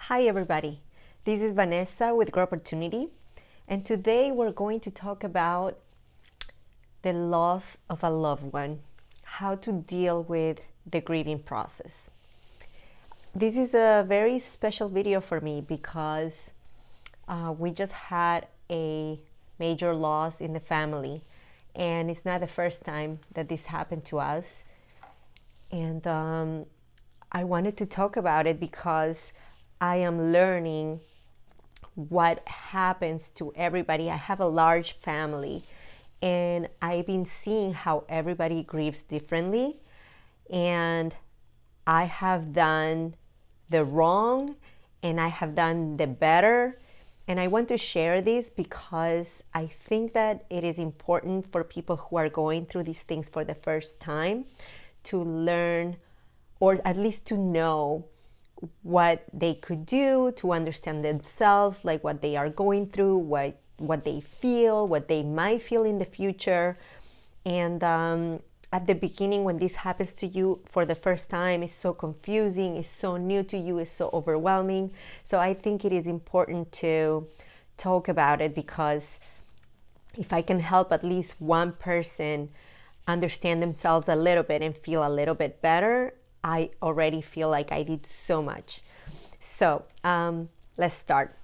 Hi everybody, this is Vanessa with Growportunity, and today we're going to talk about the loss of a loved one, how to deal with the grieving process. This is a very special video for me because we just had a major loss in the family, and it's not the first time that this happened to us. And I wanted to talk about it because I am learning what happens to everybody. I have a large family, and I've been seeing how everybody grieves differently, and I have done the wrong and I have done the better. And I want to share this because I think that it is important for people who are going through these things for the first time to learn, or at least to know what they could do to understand themselves, like what they are going through, what they feel, what they might feel in the future. And at the beginning, when this happens to you for the first time, it's so confusing, it's so new to you, it's so overwhelming. So I think it is important to talk about it, because if I can help at least one person understand themselves a little bit and feel a little bit better, I already feel like I did so much. So let's start.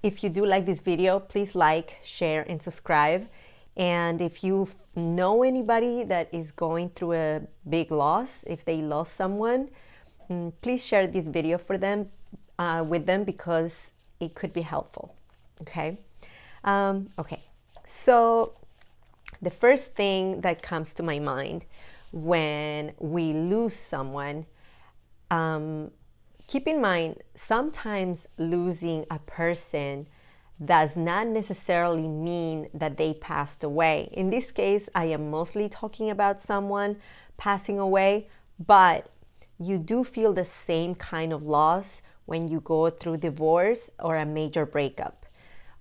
If you do like this video, please like, share, and subscribe. And if you know anybody that is going through a big loss, if they lost someone, please share this video for them, with them, because it could be helpful. Okay. Okay. So the first thing that comes to my mind when we lose someone, keep in mind, sometimes losing a person does not necessarily mean that they passed away. In this case, I am mostly talking about someone passing away, but you do feel the same kind of loss when you go through divorce or a major breakup,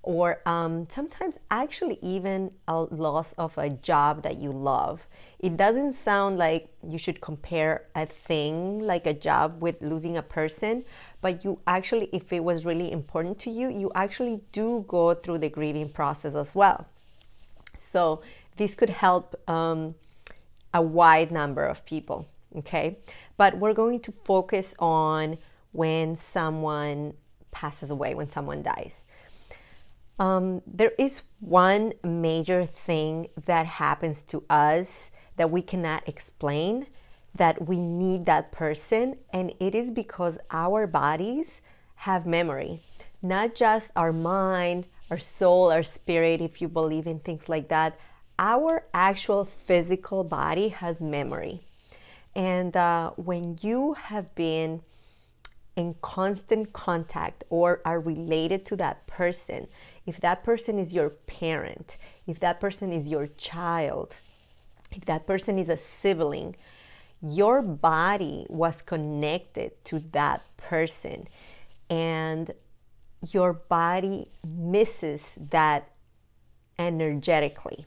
or sometimes actually even a loss of a job that you love. It doesn't sound like you should compare a thing like a job with losing a person, but you actually, if it was really important to you, you actually do go through the grieving process as well. So this could help a wide number of people, okay? But we're going to focus on when someone passes away, when someone dies. There is one major thing that happens to us that we cannot explain, that we need that person, and it is because our bodies have memory. Not just our mind, our soul, our spirit, if you believe in things like that. Our actual physical body has memory. And when you have been in constant contact or are related to that person, if that person is your parent, if that person is your child, if that person is a sibling, your body was connected to that person, and your body misses that energetically.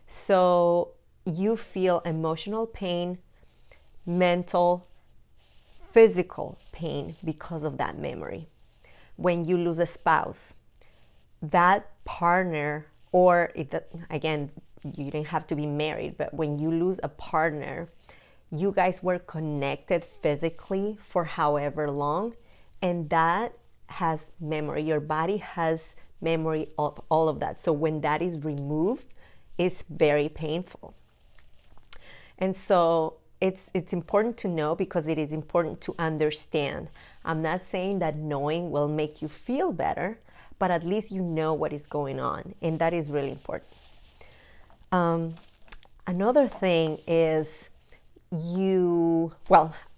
So you feel emotional pain, mental, physical pain because of that memory. When you lose a spouse, that partner, or if that, again, you didn't have to be married, but when you lose a partner, you guys were connected physically for however long, and that has memory. Your body has memory of all of that. So when that is removed, it's very painful. And so it's important to know, because it is important to understand. I'm not saying that knowing will make you feel better, but at least you know what is going on, and that is really important. Another thing is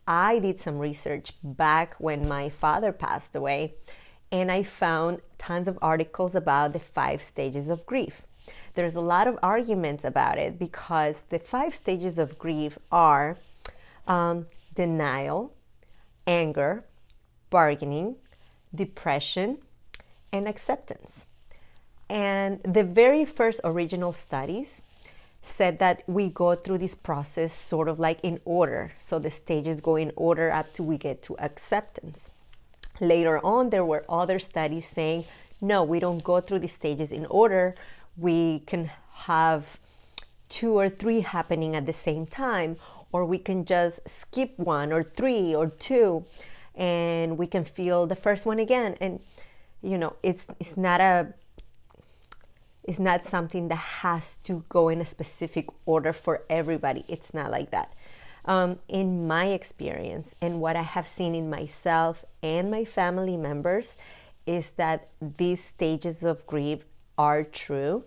I did some research back when my father passed away, and I found tons of articles about the 5 stages of grief. There's a lot of arguments about it, because the 5 stages of grief are denial, anger, bargaining, depression, and acceptance. And the very first original studies said that we go through this process sort of like in order. So the stages go in order up till we get to acceptance. Later on, there were other studies saying, no, we don't go through these stages in order. We can have 2 or 3 happening at the same time, or we can just skip 1 or 3 or 2, and we can feel the first one again. And it's not something that has to go in a specific order for everybody. It's not like that. In my experience and what I have seen in myself and my family members is that these stages of grief are true.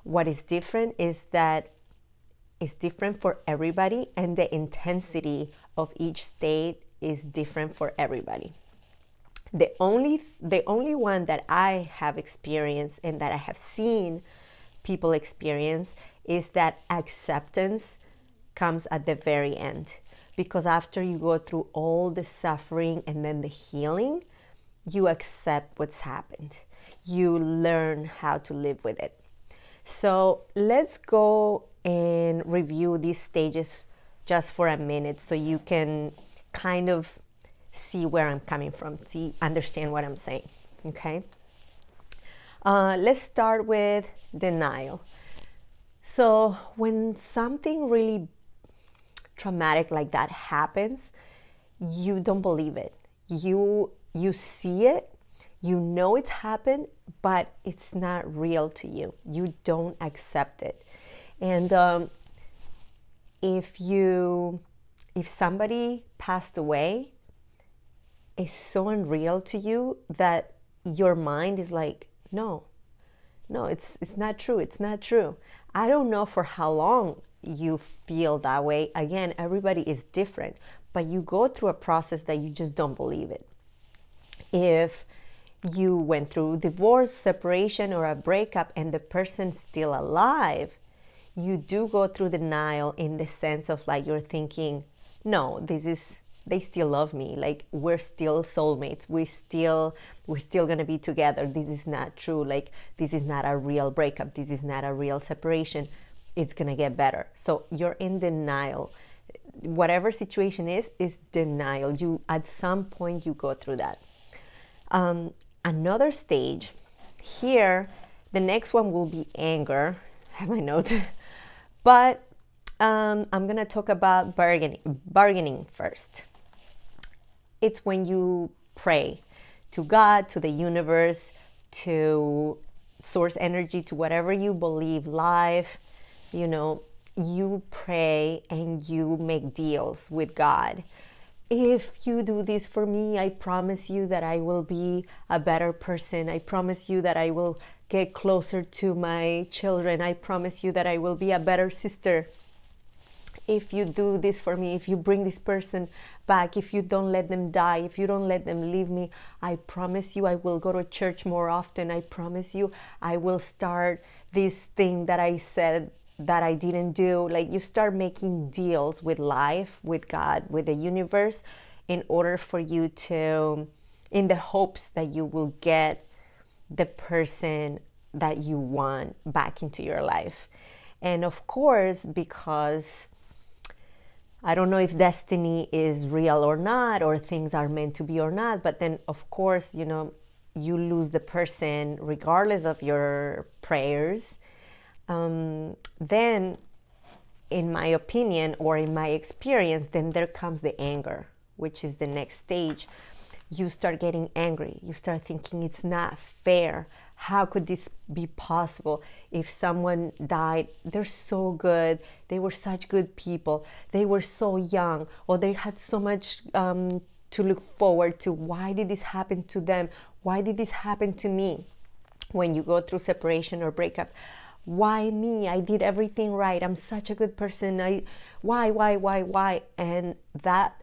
What is different is that it's different for everybody, and the intensity of each state is different for everybody. The only one that I have experienced and that I have seen people experience is that acceptance comes at the very end. Because after you go through all the suffering and then the healing, you accept what's happened. You learn how to live with it. So let's go and review these stages just for a minute so you can kind of see where I'm coming from, understand what I'm saying, okay? Let's start with denial. So when something really traumatic like that happens, you don't believe it. You see it, you know it's happened, but it's not real to you. You don't accept it. And if somebody passed away, it's so unreal to you that your mind is like, no, it's not true. It's not true. I don't know for how long you feel that way. Again, everybody is different, but you go through a process that you just don't believe it. If you went through divorce, separation, or a breakup and the person's still alive, you do go through denial in the sense of like you're thinking, no, they still love me. Like we're still soulmates. We're still gonna be together. This is not true. Like this is not a real breakup. This is not a real separation. It's gonna get better. So you're in denial. Whatever situation is denial. You at some point you go through that. Another stage here, the next one will be anger. I have my notes, but I'm gonna talk about bargaining first. It's when you pray to God, to the universe, to source energy, to whatever you believe, life, you pray and you make deals with God. If you do this for me, I promise you that I will be a better person. I promise you that I will get closer to my children. I promise you that I will be a better sister. If you do this for me, if you bring this person back, if you don't let them die, if you don't let them leave me, I promise you I will go to church more often. I promise you I will start this thing that I said that I didn't do. Like you start making deals with life, with God, with the universe, in order for you to, in the hopes that you will get the person that you want back into your life. And of course, because I don't know if destiny is real or not, or things are meant to be or not, but then of course, you lose the person regardless of your prayers. Then in my opinion or in my experience, then there comes the anger, which is the next stage. You start getting angry. You start thinking it's not fair. How could this be possible? If someone died, they're so good. They were such good people. They were so young, or they had so much to look forward to. Why did this happen to them? Why did this happen to me? When you go through separation or breakup, why me? I did everything right. I'm such a good person. Why? And that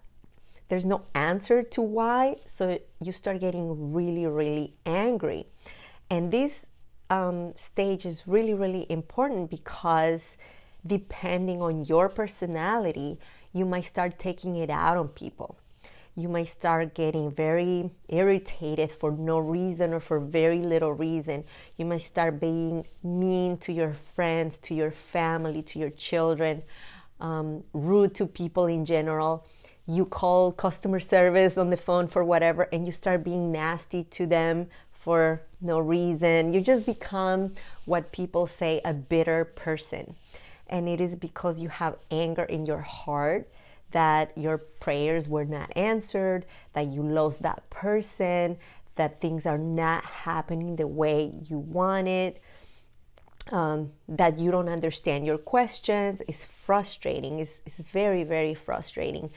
there's no answer to why. So you start getting really, really angry. And this stage is really, really important because depending on your personality, you might start taking it out on people. You might start getting very irritated for no reason or for very little reason. You might start being mean to your friends, to your family, to your children, rude to people in general. you call customer service on the phone for whatever, and you start being nasty to them for no reason. You just become what people say, a bitter person. And it is because you have anger in your heart that your prayers were not answered, that you lost that person, that things are not happening the way you wanted, that you don't understand your questions. It's frustrating. It's very, very frustrating.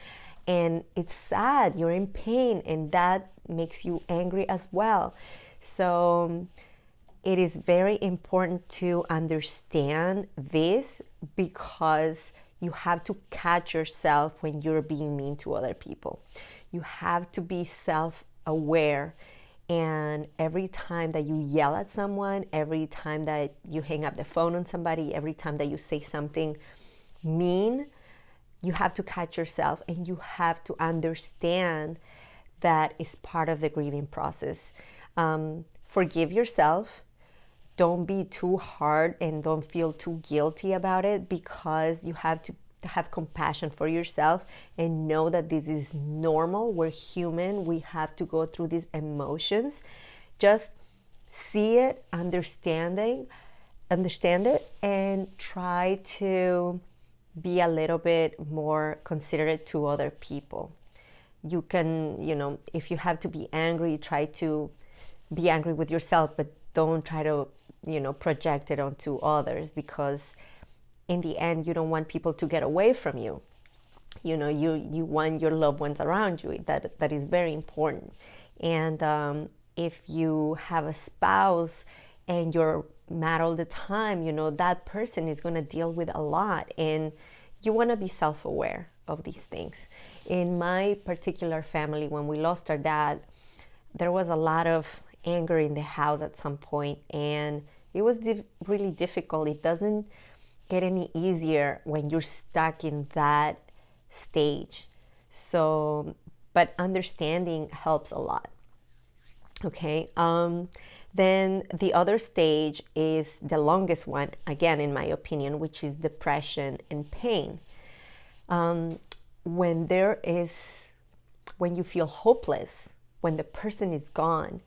And it's sad. You're in pain, and that makes you angry as well. So it is very important to understand this, because you have to catch yourself when you're being mean to other people. You have to be self-aware. And every time that you yell at someone, every time that you hang up the phone on somebody, every time that you say something mean, you have to catch yourself, and you have to understand that is part of the grieving process. Forgive yourself. Don't be too hard and don't feel too guilty about it, because you have to have compassion for yourself and know that this is normal. We're human. We have to go through these emotions. Just see it, understand it, and try to be a little bit more considerate to other people. You can, if you have to be angry, try to be angry with yourself, but don't try to, project it onto others, because in the end, you don't want people to get away from you. You want your loved ones around you. That is very important. And if you have a spouse and you're mad all the time, that person is going to deal with a lot, and you want to be self-aware of these things. In my particular family, when we lost our dad, there was a lot of anger in the house at some point, and it was really difficult. It doesn't get any easier when you're stuck in that stage. So, but understanding helps a lot. Okay. Then the other stage is the longest one, again, in my opinion, which is depression and pain. When you feel hopeless, when the person is gone,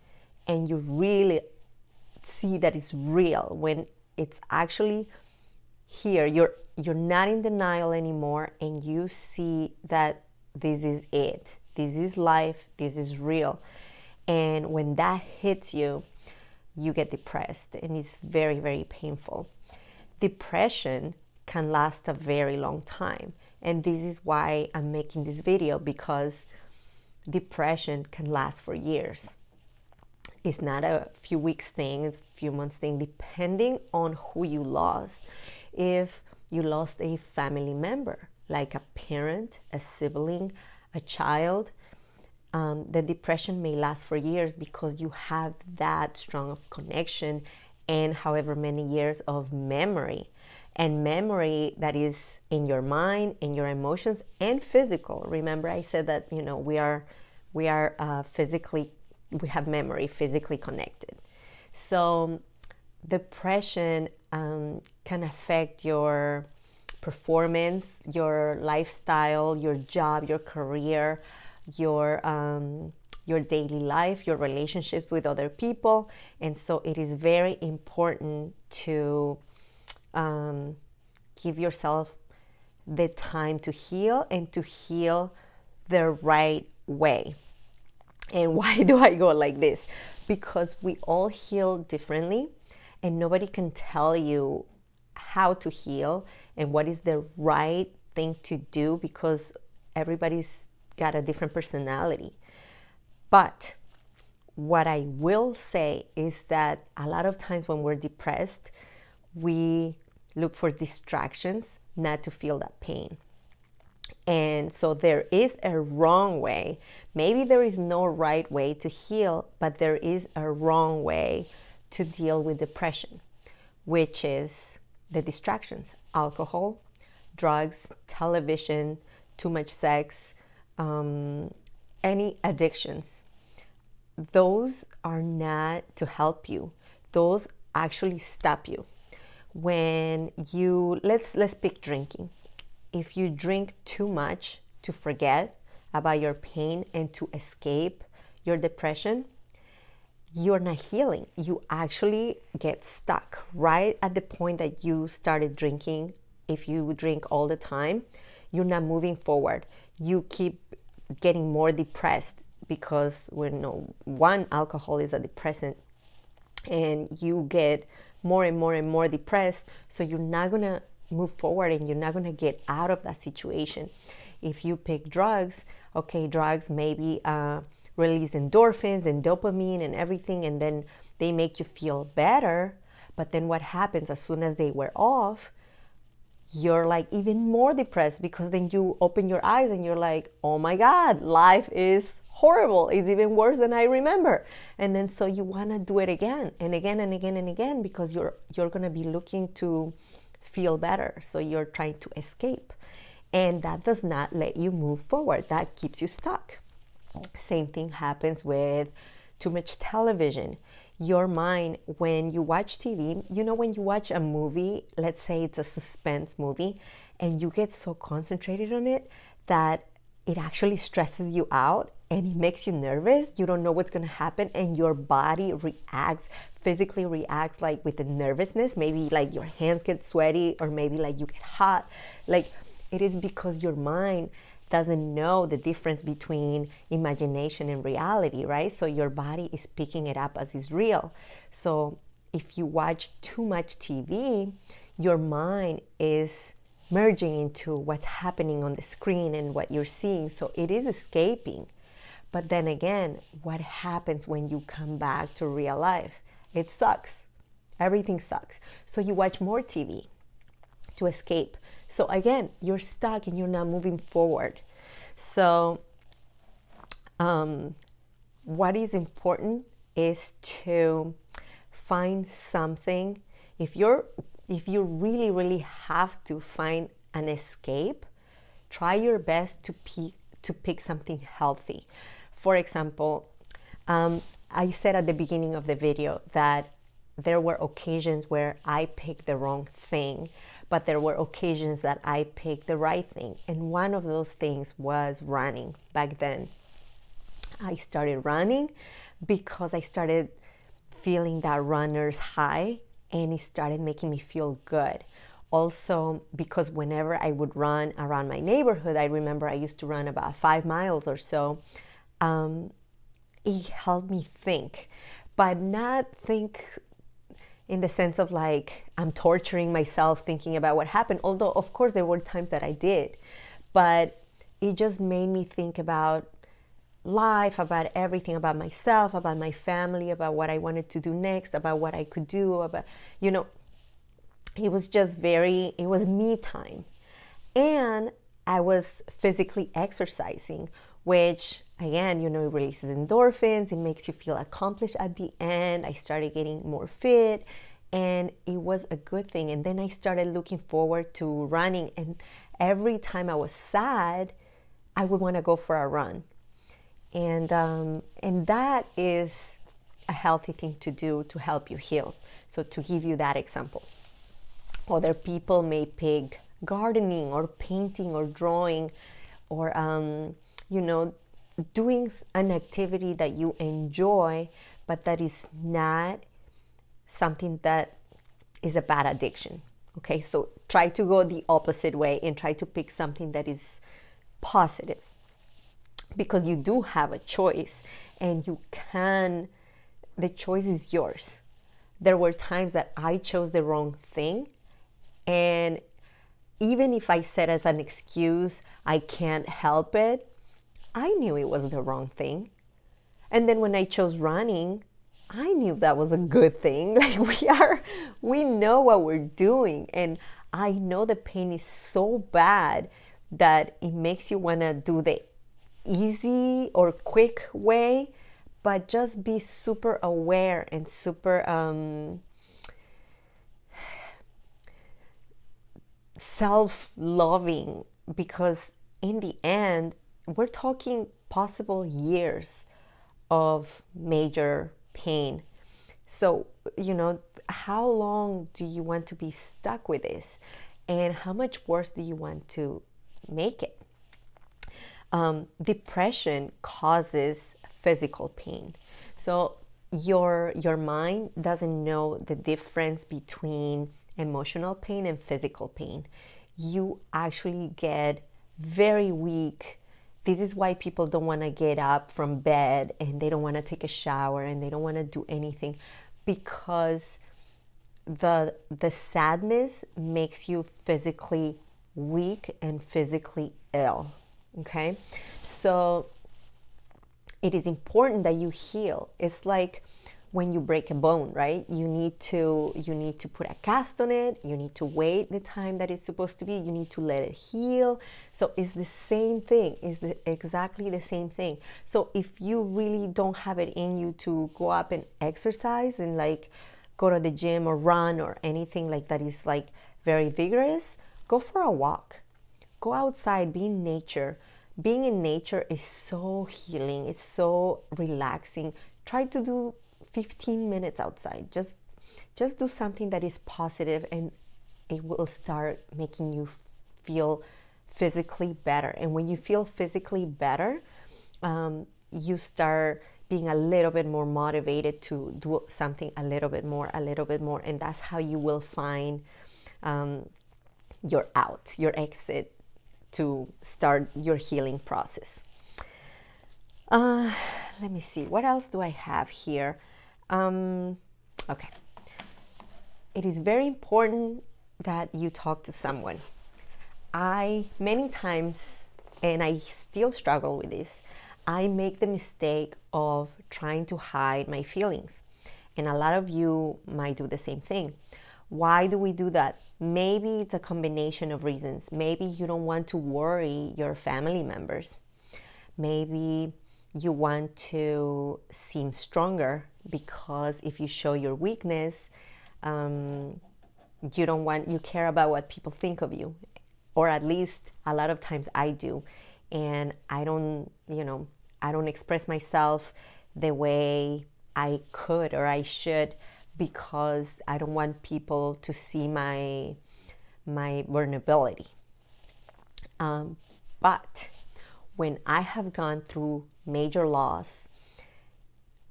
and you really see that it's real, when it's actually here, you're not in denial anymore, and you see that this is it, this is life, this is real. And when that hits you, you get depressed, and it's very, very painful. Depression can last a very long time, and this is why I'm making this video, because depression can last for years. It's not a few weeks thing, it's a few months thing, depending on who you lost. If you lost a family member, like a parent, a sibling, a child, the depression may last for years, because you have that strong of connection and however many years of memory. And memory that is in your mind, in your emotions, and physical. Remember, I said that we are physically, we have memory physically connected. So depression can affect your performance, your lifestyle, your job, your career, your daily life, your relationships with other people. And so it is very important to give yourself the time to heal, and to heal the right way. And why do I go like this? Because we all heal differently, and nobody can tell you how to heal and what is the right thing to do, because everybody's got a different personality. But what I will say is that a lot of times when we're depressed, we look for distractions not to feel that pain. And so there is a wrong way. Maybe there is no right way to heal, but there is a wrong way to deal with depression, which is the distractions: alcohol, drugs, television, too much sex, any addictions. Those are not to help you. Those actually stop you. When you, let's pick drinking. If you drink too much to forget, about your pain and to escape your depression, you're not healing. You actually get stuck right at the point that you started drinking. If you drink all the time, you're not moving forward. You keep getting more depressed because one, alcohol is a depressant, and you get more and more and more depressed. So you're not gonna move forward and you're not gonna get out of that situation. If you pick drugs, okay, drugs maybe release endorphins and dopamine and everything, and then they make you feel better. But then what happens as soon as they wear off, you're like even more depressed, because then you open your eyes and you're like, oh my God, life is horrible. It's even worse than I remember. And then so you want to do it again and again and again and again, because you're going to be looking to feel better. So you're trying to escape. And that does not let you move forward. That keeps you stuck. Same thing happens with too much television. Your mind, when you watch TV, when you watch a movie, let's say it's a suspense movie, and you get so concentrated on it that it actually stresses you out and it makes you nervous. You don't know what's going to happen, and your body physically reacts like with the nervousness. Maybe like your hands get sweaty, or maybe like you get hot. Like, it is because your mind doesn't know the difference between imagination and reality, right? So your body is picking it up as is real. So if you watch too much TV, your mind is merging into what's happening on the screen and what you're seeing. So it is escaping. But then again, what happens when you come back to real life? It sucks. Everything sucks. So you watch more TV to escape. So again, you're stuck and you're not moving forward. So what is important is to find something. If you really, really have to find an escape, try your best to pick something healthy. For example, I said at the beginning of the video that there were occasions where I picked the wrong thing, but there were occasions that I picked the right thing. And one of those things was running. Back then, I started running because I started feeling that runner's high, and it started making me feel good. Also, because whenever I would run around my neighborhood, I remember I used to run about 5 miles or so. It helped me think, but not think in the sense of like I'm torturing myself thinking about what happened. Although, of course, there were times that I did, but it just made me think about life, about everything, about myself, about my family, about what I wanted to do next, about what I could do, about, it was just it was me time. And I was physically exercising, which again, it releases endorphins. It makes you feel accomplished at the end. I started getting more fit, and it was a good thing. And then I started looking forward to running. And every time I was sad, I would want to go for a run. And that is a healthy thing to do to help you heal. So to give you that example, other people may pick gardening or painting or drawing, or doing an activity that you enjoy, but that is not something that is a bad addiction. Okay, so try to go the opposite way and try to pick something that is positive, because you do have a choice, and the choice is yours. There were times that I chose the wrong thing, and even if I said as an excuse, I can't help it, I knew it was the wrong thing. And then when I chose running, I knew that was a good thing. Like we know what we're doing. And I know the pain is so bad that it makes you want to do the easy or quick way, but just be super aware and super self-loving, because in the end, we're talking possible years of major pain. So, how long do you want to be stuck with this? And how much worse do you want to make it? Depression causes physical pain. So your mind doesn't know the difference between emotional pain and physical pain. You actually get very weak. This is why people don't want to get up from bed, and they don't want to take a shower, and they don't want to do anything, because the sadness makes you physically weak and physically ill. Okay, so it is important that you heal. It's like when you break a bone, right? You need to put a cast on it. You need to wait the time that it's supposed to be. You need to let it heal. So it's the same thing. Exactly the same thing. So if you really don't have it in you to go up and exercise and like go to the gym or run or anything like that is like very vigorous, go for a walk. Go outside, be in nature. Being in nature is so healing. It's so relaxing. Try to do 15 minutes outside. Just do something that is positive, and it will start making you feel physically better. And when you feel physically better, you start being a little bit more motivated to do something a little bit more, and that's how you will find your exit to start your healing process. Let me see, what else do I have here? Okay. It is very important that you talk to someone. Many times, and I still struggle with this, I make the mistake of trying to hide my feelings. And a lot of you might do the same thing. Why do we do that? Maybe it's a combination of reasons. Maybe you don't want to worry your family members. Maybe you want to seem stronger, because if you show your weakness, you care about what people think of you, or at least a lot of times I do, and I don't express myself the way I could or I should, because I don't want people to see my vulnerability. But when I have gone through major loss,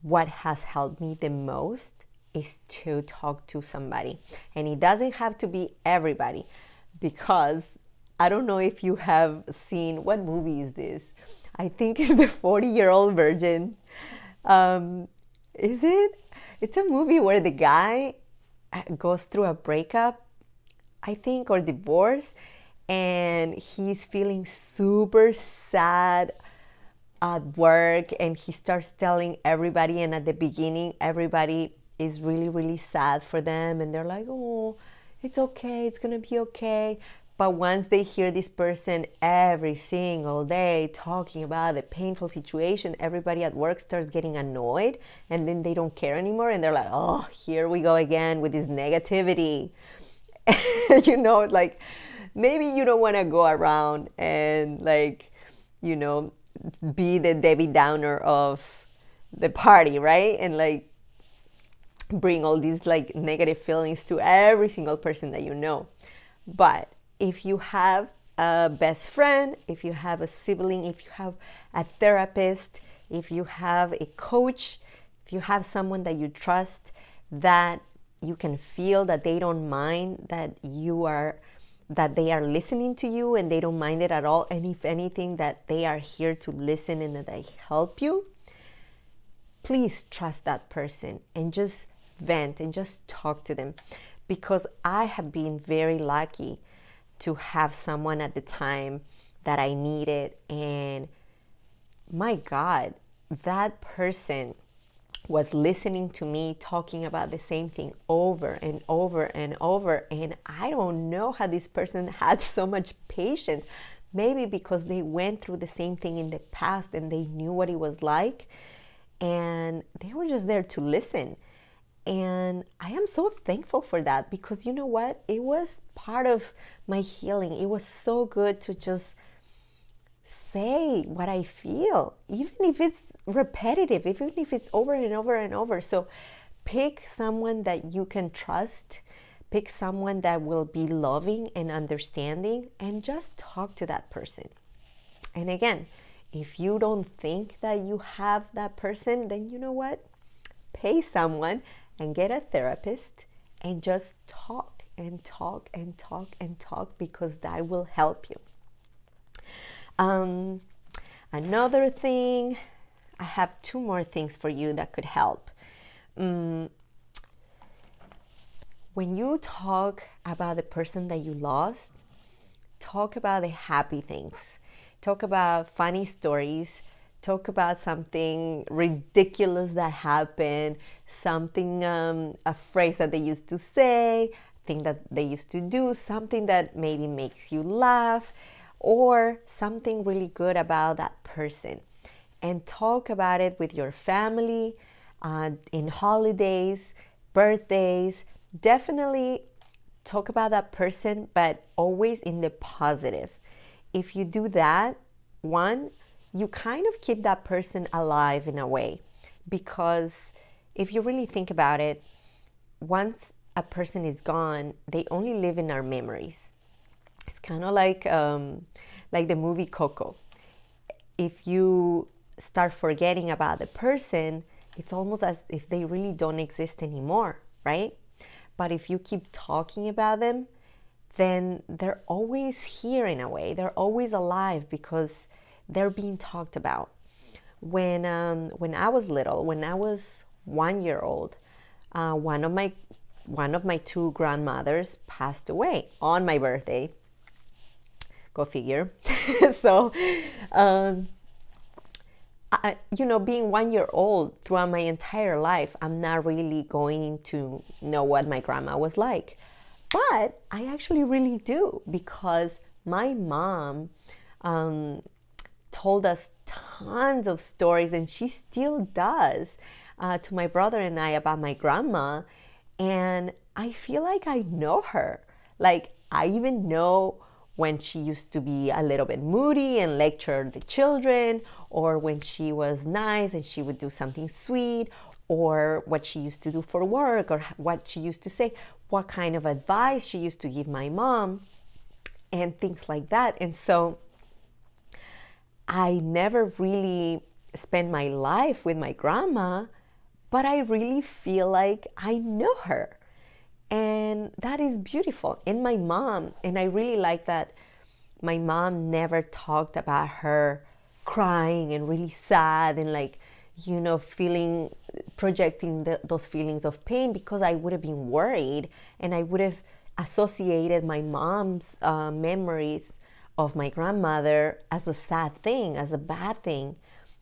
what has helped me the most is to talk to somebody. And it doesn't have to be everybody, because I don't know if you have seen, what movie is this? I think it's the 40-Year-Old Virgin. Is it? It's a movie where the guy goes through a breakup, I think, or divorce, and he's feeling super sad at work, and he starts telling everybody, and at the beginning everybody is really, really sad for them, and they're like, oh, it's okay, it's gonna be okay. But once they hear this person every single day talking about the painful situation, everybody at work starts getting annoyed, and then they don't care anymore, and they're like, oh, here we go again with this negativity. Like, maybe you don't want to go around and like, be the Debbie Downer of the party, right? And like bring all these like negative feelings to every single person that you know. But if you have a best friend, if you have a sibling, if you have a therapist, if you have a coach, if you have someone that you trust, that you can feel that they don't mind that they are listening to you, and they don't mind it at all, and if anything, that they are here to listen and that they help you, please trust that person and just vent and just talk to them. Because I have been very lucky to have someone at the time that I needed, and my God, that person was listening to me talking about the same thing over and over and over. And I don't know how this person had so much patience. Maybe because they went through the same thing in the past and they knew what it was like, and they were just there to listen. And I am so thankful for that, because you know what? It was part of my healing. It was so good to just say what I feel, even if it's repetitive, even if it's over and over and over. So pick someone that you can trust, pick someone that will be loving and understanding, and just talk to that person. And again, If you don't think that you have that person, then you know what? Pay someone and get a therapist and just talk and talk and talk and talk, because that will help you. Another thing, I have two more things for you that could help. When you talk about the person that you lost, talk about the happy things. Talk about funny stories. Talk about something ridiculous that happened, something, a phrase that they used to say, thing that they used to do, something that maybe makes you laugh, or something really good about that person. And talk about it with your family, in holidays, birthdays. Definitely talk about that person, but always in the positive. If you do that, one, you kind of keep that person alive in a way, because if you really think about it, once a person is gone, they only live in our memories. It's kind of like the movie Coco. If you start forgetting about the person, it's almost as if they really don't exist anymore, right? But if you keep talking about them, then they're always here in a way. They're always alive because they're being talked about. When I was little, when I was 1 year old, one of my two grandmothers passed away on my birthday. Go figure. So, being 1 year old, throughout my entire life, I'm not really going to know what my grandma was like. But I actually really do, because my mom told us tons of stories, and she still does, to my brother and I, about my grandma. And I feel like I know her. Like, I even know when she used to be a little bit moody and lecture the children, or when she was nice and she would do something sweet, or what she used to do for work, or what she used to say, what kind of advice she used to give my mom, and things like that. And so I never really spent my life with my grandma, but I really feel like I know her. And that is beautiful. And my mom, and I really like that my mom never talked about her crying and really sad and projecting those feelings of pain, because I would have been worried and I would have associated my mom's memories of my grandmother as a sad thing, as a bad thing.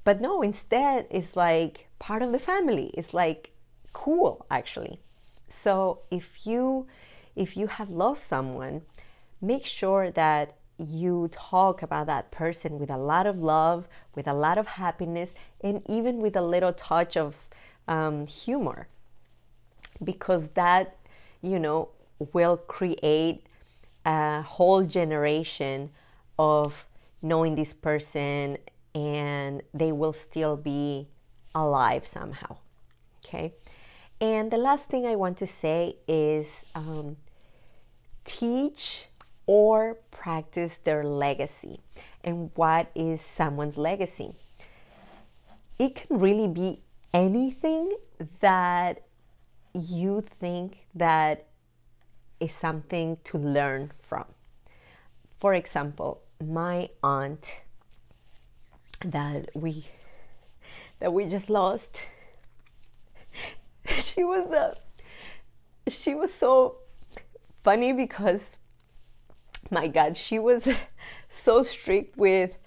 But no, instead, it's like part of the family. It's like cool, actually. So if you have lost someone, make sure that you talk about that person with a lot of love, with a lot of happiness, and even with a little touch of humor, because that, will create a whole generation of knowing this person, and they will still be alive somehow. Okay. And the last thing I want to say is teach or practice their legacy. And what is someone's legacy? It can really be anything that you think that is something to learn from. For example, my aunt that we just lost, she was so funny, because my God, she was so strict with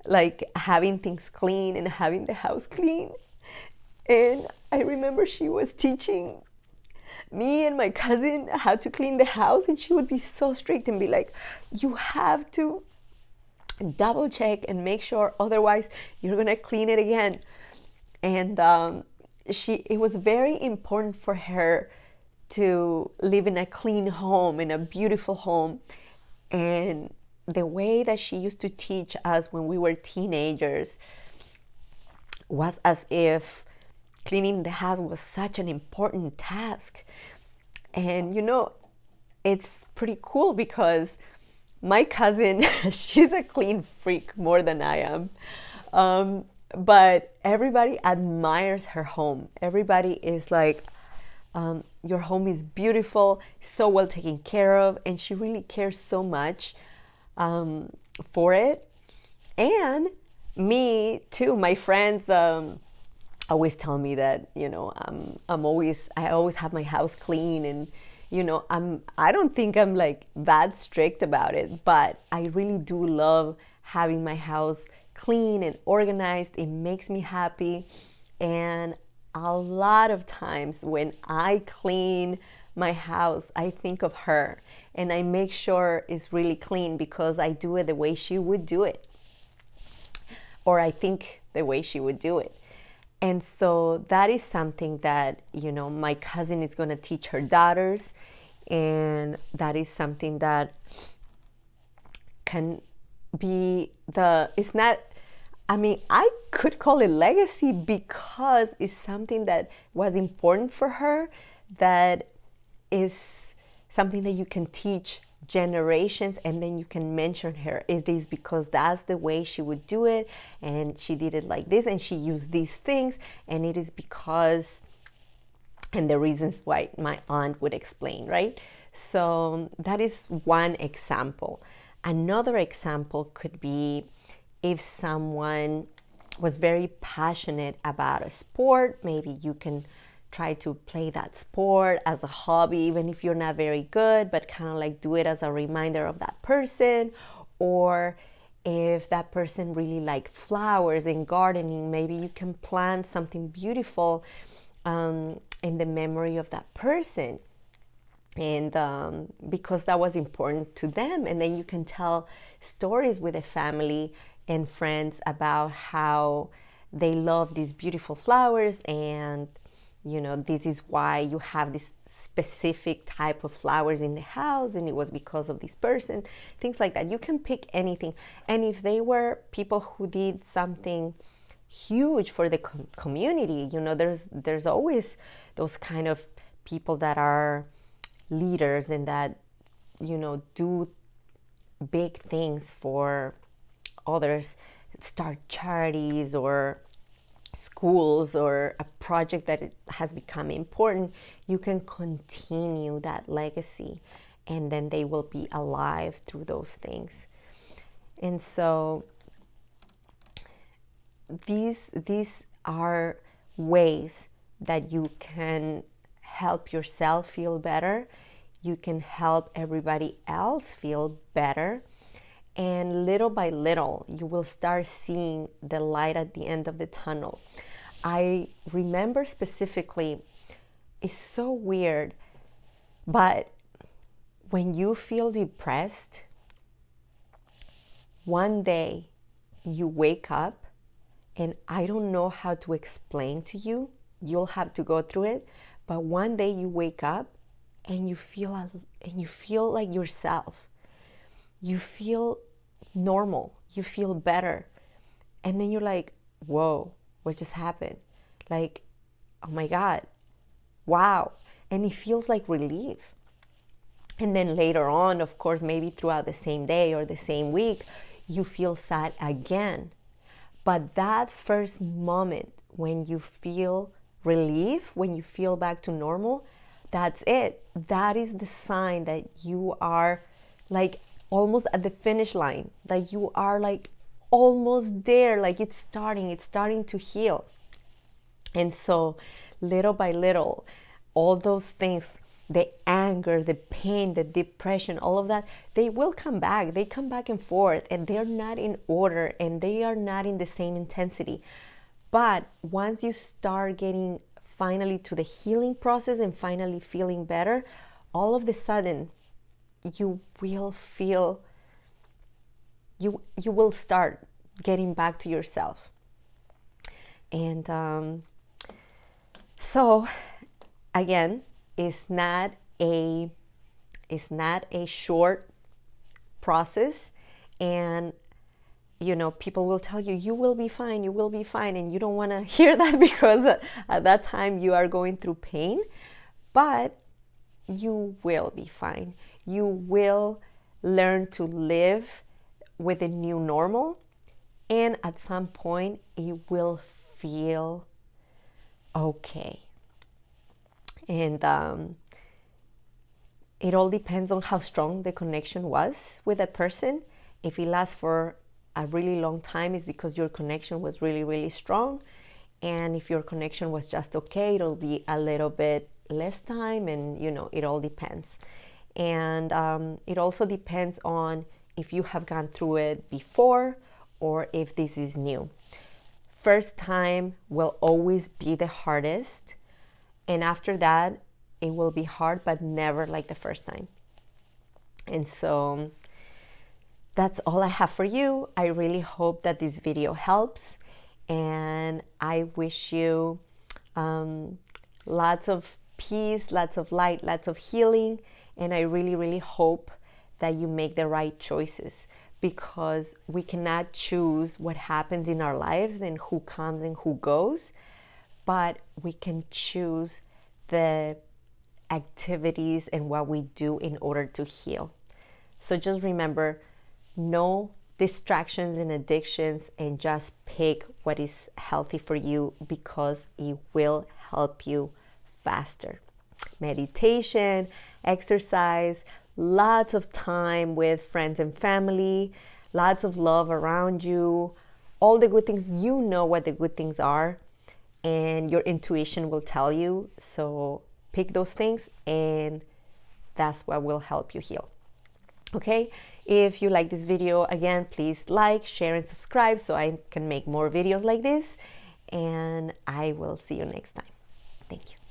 like having things clean and having the house clean. And I remember she was teaching me and my cousin how to clean the house, and she would be so strict and be like, you have to double check and make sure, otherwise you're gonna clean it again. And it was very important for her to live in a clean home, in a beautiful home. And the way that she used to teach us when we were teenagers was as if cleaning the house was such an important task. And it's pretty cool, because my cousin, she's a clean freak more than I am. But everybody admires her home. Everybody is like, your home is beautiful, so well taken care of, and she really cares so much for it. And me too, my friends always tell me that, I always have my house clean, and I don't think I'm like that strict about it, but I really do love having my house clean and organized. It makes me happy. And a lot of times when I clean my house, I think of her, and I make sure it's really clean because I do it the way she would do it, or I think the way she would do it. And so that is something that, my cousin is going to teach her daughters. And that is something that can be it's not, I could call it legacy because it's something that was important for her, that is something that you can teach generations, and then you can mention her. It is because that's the way she would do it, and she did it like this, and she used these things, and it is because, and the reasons why my aunt would explain, right? So that is one example. Another example could be if someone was very passionate about a sport. Maybe you can try to play that sport as a hobby, even if you're not very good, but kind of like do it as a reminder of that person. Or if that person really liked flowers and gardening, maybe you can plant something beautiful in the memory of that person. And because that was important to them. And then you can tell stories with the family and friends about how they love these beautiful flowers, and this is why you have this specific type of flowers in the house, and it was because of this person, things like that. You can pick anything. And if they were people who did something huge for the community, there's always those kind of people that are leaders and that do big things for others, start charities or schools, or a project that it has become important. You can continue that legacy, and then they will be alive through those things. And so these are ways that you can help yourself feel better. You can help everybody else feel better. And little by little, you will start seeing the light at the end of the tunnel. I remember specifically, it's so weird, but when you feel depressed, one day you wake up, and I don't know how to explain to you, you'll have to go through it, but one day you wake up and you feel like yourself. You feel normal, you feel better. And then you're like, whoa, what just happened? Like, oh my God, wow. And it feels like relief. And then later on, of course, maybe throughout the same day or the same week, you feel sad again. But that first moment when you feel relief, when you feel back to normal, that's it. That is the sign that you are like almost at the finish line, that you are like almost there, like it's starting to heal. And so little by little, all those things, the anger, the pain, the depression, all of that, they will come back. They come back and forth, and they're not in order, and they are not in the same intensity. But once you start getting finally to the healing process and finally feeling better, all of a sudden you will feel, you will start getting back to yourself. And so again, it's not a short process. And people will tell you, you will be fine, and you don't want to hear that because at that time you are going through pain. But you will be fine. You will learn to live with a new normal, and at some point it will feel okay. And it all depends on how strong the connection was with that person. If it lasts for a really long time, it's because your connection was really, really strong. And if your connection was just okay, it'll be a little bit less time, and it all depends. And it also depends on if you have gone through it before or if this is new. First time will always be the hardest, and after that it will be hard, but never like the first time. And so that's all I have for you. I really hope that this video helps, and I wish you lots of peace, lots of light, lots of healing, and I really, really hope that you make the right choices, because we cannot choose what happens in our lives and who comes and who goes, but we can choose the activities and what we do in order to heal. So just remember, no distractions and addictions, and just pick what is healthy for you, because it will help you faster. Meditation, exercise, lots of time with friends and family, lots of love around you, all the good things. You know what the good things are, and your intuition will tell you. So pick those things, and that's what will help you heal. Okay, if you like this video, again, please like, share, and subscribe so I can make more videos like this. And I will see you next time. Thank you.